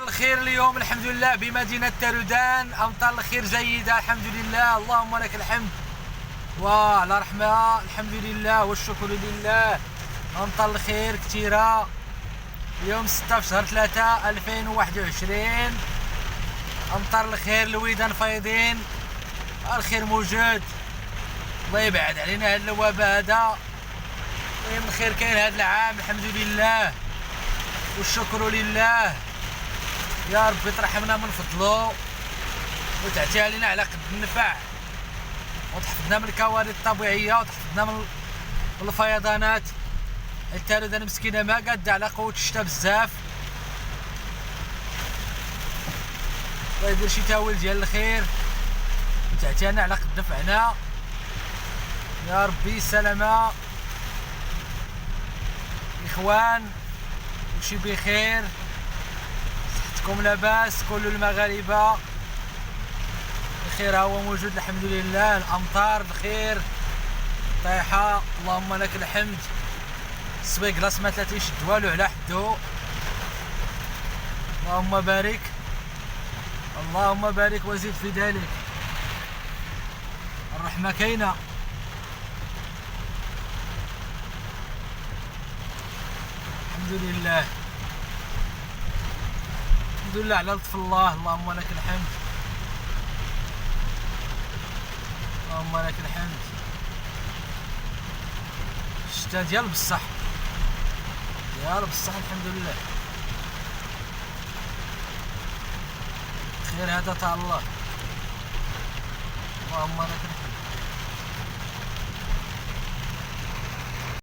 الخير اليوم الحمد لله بمدينة تارودان، أمطار الخير جيدة الحمد لله، اللهم لك الحمد وعلى رحمة الحمد لله والشكر لله. أمطار الخير كثيرة اليوم 6 في شهر 3 2021. أمطار الخير الويدان فايضين، الخير موجود، الله يبعد علينا هذا الوباء هذا. المهم الخير كاين هذا العام الحمد لله والشكر لله. يا ربي ترحمنا من فضله وتعطي علينا على قد النفع وتحفظنا من الكوارث الطبيعيه وتحفظنا من الفيضانات. التارودان مسكينه ما قاده على قوه الشتاء بزاف. الله يدير شي تاويل ديال الخير وتعطينا على قد نفعنا يا ربي. سلامه اخوان وشي بخير، صحتكم لاباس كل المغاربه الخير هو موجود الحمد لله. الامطار الخير طايحه اللهم لك الحمد. السويق راس ما ثلاثه يشد والو على حدو، اللهم بارك اللهم بارك وزيد في ذلك. الرحمه كاينه الحمد لله الحمد لله على لطف الله، اللهم لك الحمد اللهم لك الحمد. الشتا ديال بصح الحمد لله. خير هذا تاع الله، اللهم لك الحمد.